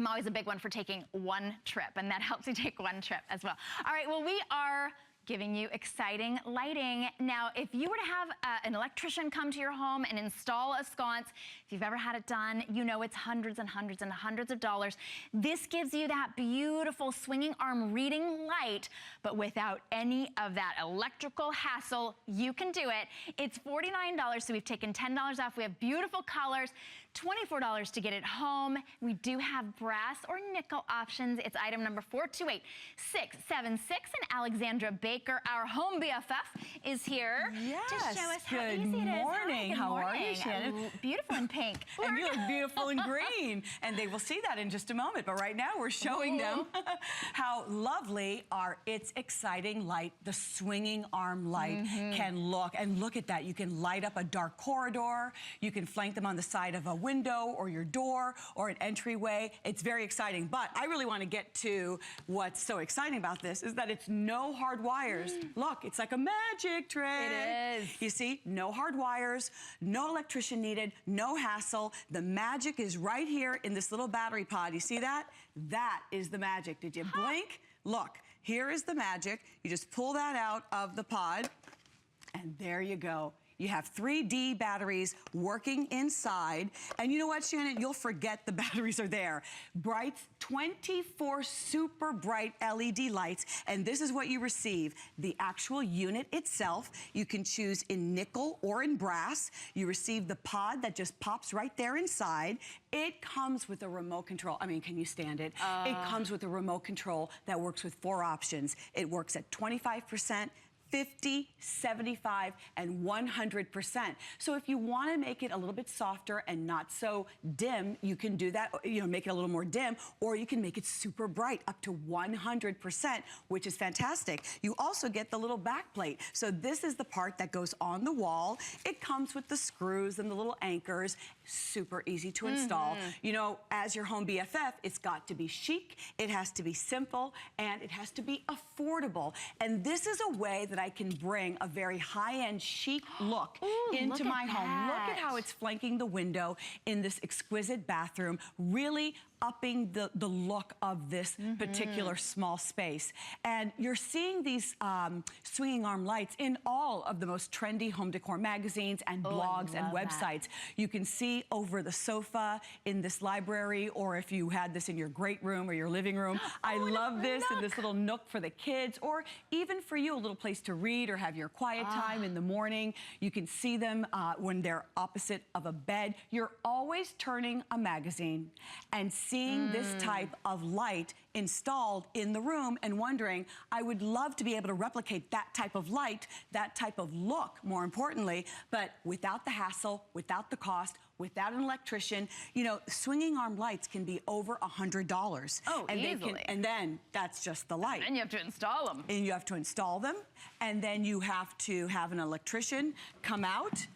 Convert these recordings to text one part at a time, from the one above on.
I'm always a big one for taking one trip, and that helps you take one trip as well. All right, well, we are giving you exciting lighting. Now, if you were to have an electrician come to your home and install a sconce, if you've ever had it done, you know it's hundreds and hundreds and hundreds of dollars. This gives you that beautiful swinging arm reading light, but without any of that electrical hassle. You can do it. It's $49, so we've taken $10 off. We have beautiful colors, $24 to get it home. We do have brass or nickel options. It's item number 428676, and Alexandra Baker, our home BFF, is here to show us how easy it is. Good morning. How are you, Shannon? Beautiful in pink. And you look beautiful in green. And they will see that in just a moment. But right now, we're showing them how lovely our It's Exciting light, the swinging arm light, can look. And look at that. You can light up a dark corridor. You can flank them on the side of a window or your door or an entryway. It's very exciting. But I really want to get to what's so exciting about this is that it's no hard wires. Look, it's like a magic trick. It is. You see, no hard wires, no electrician needed, no hassle. The magic is right here in this little battery pod. You see that? That is the magic. Did you blink? Look, here is the magic. You just pull that out of the pod, and there you go. You have 3D batteries working inside. And you know what, Shannon? You'll forget the batteries are there. Bright, 24 super bright LED lights. And this is what you receive. The actual unit itself. You can choose in nickel or in brass. You receive the pod that just pops right there inside. It comes with a remote control. I mean, can you stand it? It comes with a remote control that works with 4 options. It works at 25%, 50, 75, and 100%. So if you want to make it a little bit softer and not so dim, you can do that, you know, make it a little more dim, or you can make it super bright up to 100%, which is fantastic. You also get the little back plate. So this is the part that goes on the wall. It comes with the screws and the little anchors. Super easy to install. You know, as your home BFF, it's got to be chic, it has to be simple, and it has to be affordable. And this is a way that I can bring a very high-end chic look into my home. Look at how it's flanking the window in this exquisite bathroom, really upping the look of this particular small space. And you're seeing these swinging arm lights in all of the most trendy home decor magazines and blogs and websites. You can see over the sofa in this library, or if you had this in your great room or your living room. I love this in this little nook for the kids, or even for you, a little place to read or have your quiet time in the morning. You can see them when they're opposite of a bed. You're always turning a magazine and seeing this type of light installed in the room and wondering, I would love to be able to replicate that type of light, that type of look, more importantly, but without the hassle, without the cost, without an electrician. You know, swinging arm lights can be over $100. Oh, and easily. And then that's just the light. And you have to install them. And you have to install them, and then you have to have an electrician come out,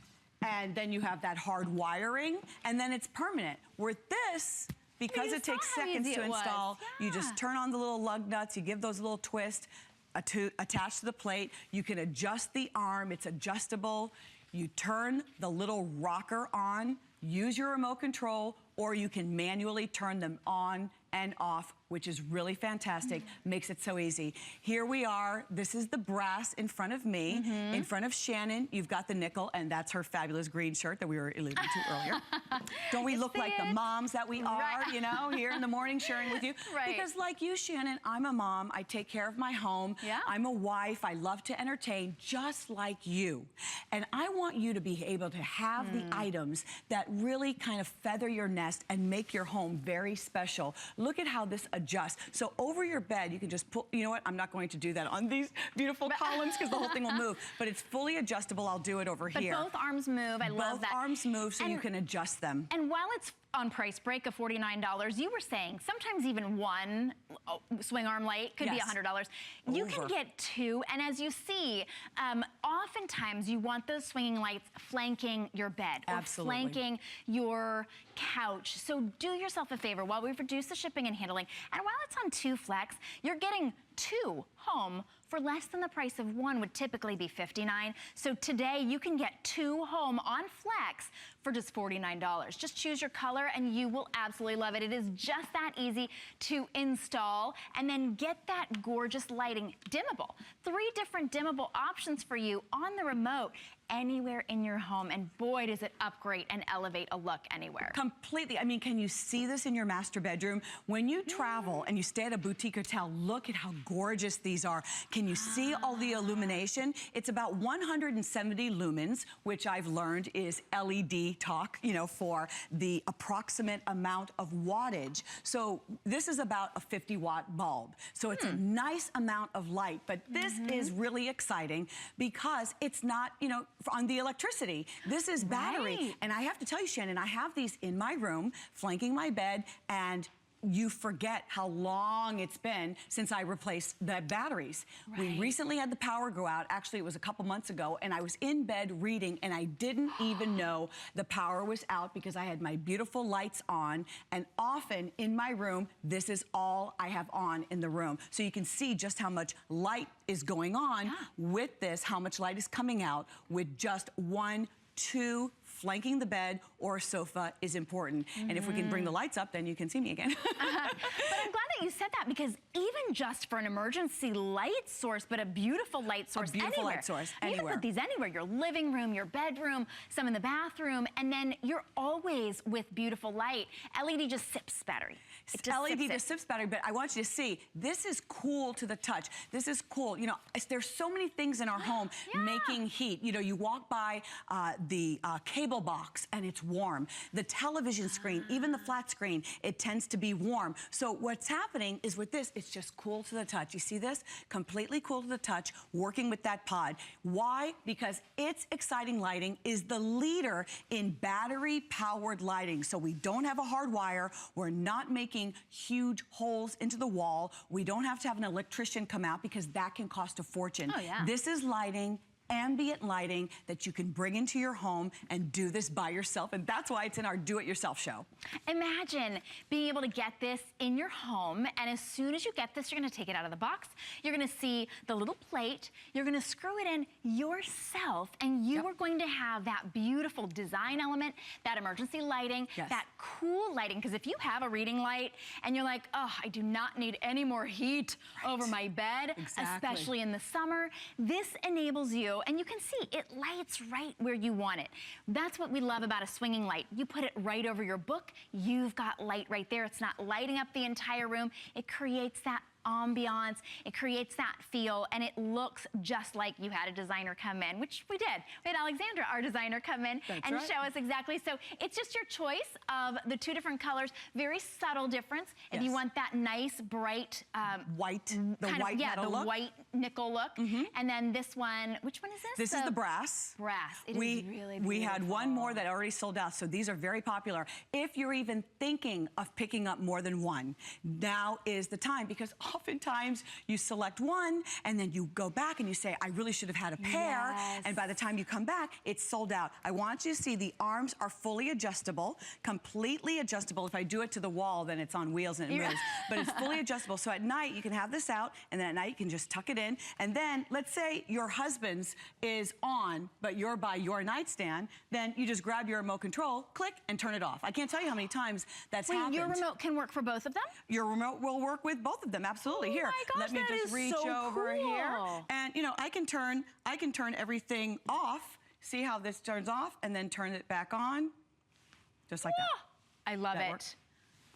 and then you have that hard wiring, and then it's permanent. With this, because it takes seconds to install, you just turn on the little lug nuts, you give those a little twist, attach to the plate. You can adjust the arm, it's adjustable. You turn the little rocker on, use your remote control, or you can manually turn them on and off, which is really fantastic. Makes it so easy. Here we are. This is the brass in front of me. In front of Shannon, you've got the nickel, and that's her fabulous green shirt that we were alluding to earlier. Don't we look like the moms that we are, you know, here in the morning sharing with you? Because like you, Shannon, I'm a mom. I take care of my home. I'm a wife. I love to entertain, just like you. And I want you to be able to have the items that really kind of feather your nest and make your home very special. Look at how this adjusts. So over your bed, you can just pull, you know what, I'm not going to do that on these beautiful columns because the whole thing will move, but it's fully adjustable. I'll do it over here. But both arms move, I love that. Both arms move so you can adjust them. And while it's on price break of $49, you were saying sometimes even one swing arm light could be $100. You can get 2, and as you see, oftentimes you want those swinging lights flanking your bed or flanking your couch. So do yourself a favor while we've reduced the shipping and handling, and while it's on 2 flex, you're getting 2 home for less than the price of 1 would typically be $59. So today you can get 2 home on Flex for just $49. Just choose your color and you will absolutely love it. It is just that easy to install, and then get that gorgeous lighting. Dimmable. 3 different dimmable options for you on the remote anywhere in your home, and boy does it upgrade and elevate a look anywhere. Completely. I mean, can you see this in your master bedroom? When you travel and you stay at a boutique hotel, look at how gorgeous these are. Can you see all the illumination? It's about 170 lumens, which I've learned is LED talk, you know, for the approximate amount of wattage. So this is about a 50-watt bulb. So it's a nice amount of light, but this is really exciting because it's not, you know, on the electricity. This is battery. Right. And I have to tell you, Shannon, I have these in my room, flanking my bed, and you forget how long it's been since I replaced the batteries. Right. We recently had the power go out. Actually, it was a couple months ago, and I was in bed reading, and I didn't even know the power was out because I had my beautiful lights on. And often in my room, this is all I have on in the room. So you can see just how much light is going on with this, how much light is coming out with just 1, 2 flanking the bed or sofa is important. And if we can bring the lights up, then you can see me again. But I'm glad that you said that, because even just for an emergency light source, but a beautiful light source beautiful anywhere. light source You anywhere. can put these anywhere, your living room, your bedroom, some in the bathroom, and then you're always with beautiful light. LED just sips battery. It just LED sips sips battery, but I want you to see, this is cool to the touch. This is cool. You know, there's so many things in our home making heat. You know, you walk by the cable box and it's warm. The television screen, even the flat screen, it tends to be warm. So what's happening is with this, it's just cool to the touch. You see this? Completely cool to the touch, working with that pod. Why? Because its exciting lighting is the leader in battery-powered lighting. So we don't have a hard wire. We're not making huge holes into the wall. We don't have to have an electrician come out because that can cost a fortune. Oh, yeah. This is lighting, ambient lighting that you can bring into your home and do this by yourself, and that's why it's in our do-it-yourself show. Imagine being able to get this in your home, and as soon as you get this, you're gonna take it out of the box. You're gonna see the little plate. You're gonna screw it in yourself, and you are going to have that beautiful design element, that emergency lighting, that cool lighting. Because if you have a reading light and you're like, oh, I do not need any more heat over my bed, especially in the summer, this enables you, and you can see it lights right where you want it. That's what we love about a swinging light. You put it right over your book, you've got light right there. It's not lighting up the entire room. It creates that ambiance, it creates that feel, and it looks just like you had a designer come in, which we did. We had Alexandra, our designer, come in and show us exactly. So it's just your choice of the 2 different colors, very subtle difference. If you want that nice, bright, white, the white metal look. White nickel look. And then this one, which one is this? This is the brass. Brass. It is really beautiful. We had one more that already sold out, so these are very popular. If you're even thinking of picking up more than one, now is the time, because oftentimes you select one and then you go back and you say, I really should have had a pair. And by the time you come back, it's sold out. I want you to see the arms are fully adjustable, completely adjustable. If I do it to the wall, then it's on wheels and it moves. But it's fully adjustable. So at night, you can have this out, and then at night, you can just tuck it in. And then, let's say your husband's is on, but you're by your nightstand, then you just grab your remote control, click, and turn it off. I can't tell you how many times that's happened. Your remote can work for both of them? Your remote will work with both of them, absolutely. Here, my gosh, let me that just is reach so over cool. here, and you know, I can turn everything off. See how this turns off, and then turn it back on, just like that. I love That it. works.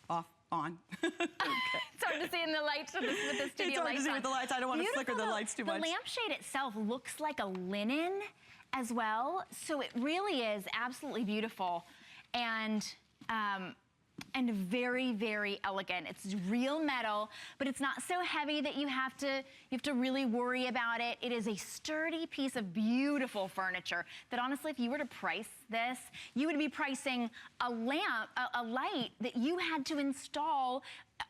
Off, on. It's hard to see in the lights with the studio lights. It's hard to see with the lights. I don't want to flicker the lights too much. The lampshade itself looks like a linen as well, so it really is absolutely beautiful and very, very elegant. It's real metal, but it's not so heavy that you have to really worry about it. It is a sturdy piece of beautiful furniture that honestly, if you were to price this, you would be pricing a light that you had to install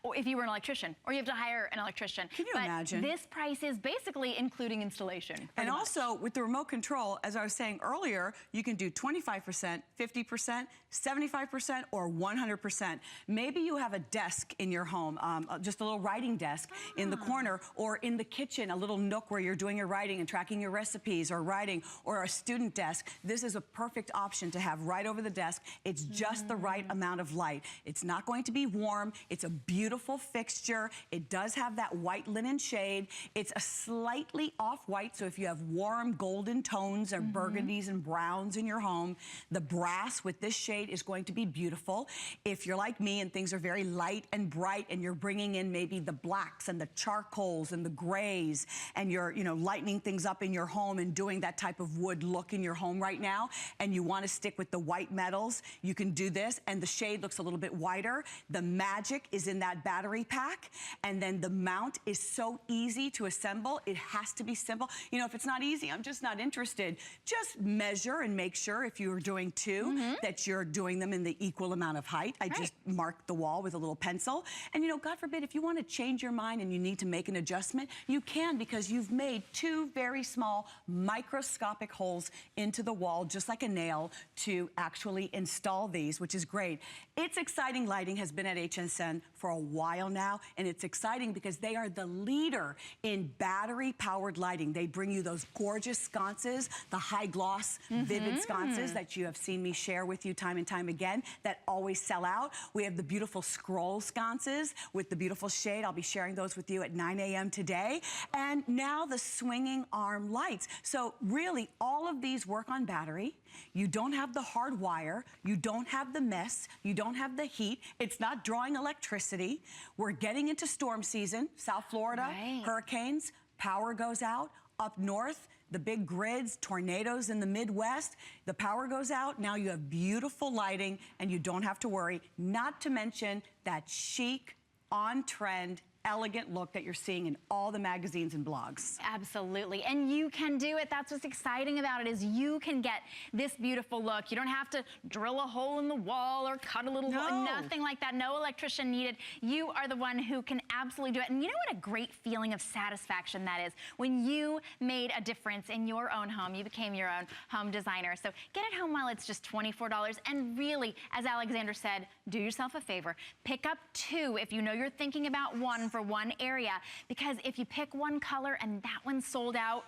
or if you were an electrician, or you have to hire an electrician. Can you imagine? This price is basically including installation. And also, with the remote control, as I was saying earlier, you can do 25%, 50%, 75%, or 100%. Maybe you have a desk in your home, just a little writing desk in the corner, or in the kitchen, a little nook where you're doing your writing and tracking your recipes or writing, or a student desk. This is a perfect option to have right over the desk. It's just the right amount of light. It's not going to be warm. It's a beautiful fixture. It does have that white linen shade. It's a slightly off-white, so if you have warm golden tones or burgundies and browns in your home, the brass with this shade is going to be beautiful. If you're like me and things are very light and bright and you're bringing in maybe the blacks and the charcoals and the grays, and you're, you know, lightening things up in your home and doing that type of wood look in your home right now, and you want to stick with the white metals, you can do this, and the shade looks a little bit whiter. The magic is in that battery pack, and then the mount is so easy to assemble. It has to be simple. You know, if it's not easy, I'm just not interested. Just measure and make sure, if you're doing two, that you're doing them in the equal amount of height. I just marked the wall with a little pencil. And, you know, God forbid, if you want to change your mind and you need to make an adjustment, you can, because you've made two very small microscopic holes into the wall, just like a nail, to actually install these, which is great. It's Exciting Lighting has been at HSN for a while now, and it's exciting because they are the leader in battery-powered lighting. They bring you those gorgeous sconces, the high-gloss, vivid sconces that you have seen me share with you time and time again, that always sell out. We have the beautiful scroll sconces with the beautiful shade. I'll be sharing those with you at 9 a.m. today. And now the swinging arm lights. So really, all of these work on battery. You don't have the hard wire. You don't have the mess. You don't have the heat. It's not drawing electricity. We're getting into storm season. South Florida, hurricanes, power goes out. Up north, the big grids, tornadoes in the Midwest, the power goes out. Now you have beautiful lighting, and you don't have to worry, not to mention that chic, on-trend, elegant look that you're seeing in all the magazines and blogs. Absolutely, and you can do it. That's what's exciting about it, is you can get this beautiful look. You don't have to drill a hole in the wall or cut a little hole, nothing like that. No electrician needed. You are the one who can absolutely do it. And you know what a great feeling of satisfaction that is, when you made a difference in your own home. You became your own home designer. So get it home while it's just $24. And really, as Alexander said, do yourself a favor. Pick up two if you know you're thinking about one for one area, because if you pick one color and that one's sold out,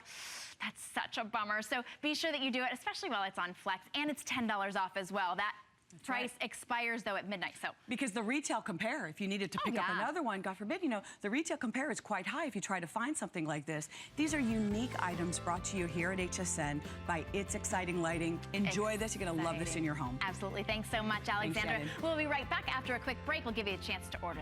that's such a bummer. So be sure that you do it, especially while it's on Flex, and it's $10 off as well. That price expires though at midnight. So because the retail compare, if you needed to pick up another one, God forbid, you know, the retail compare is quite high if you try to find something like this. These are unique items brought to you here at HSN by It's Exciting Lighting. Enjoy this. You're going to love this in your home. Absolutely. Thanks so much, Alexander. Thanks, we'll be right back after a quick break. We'll give you a chance to order.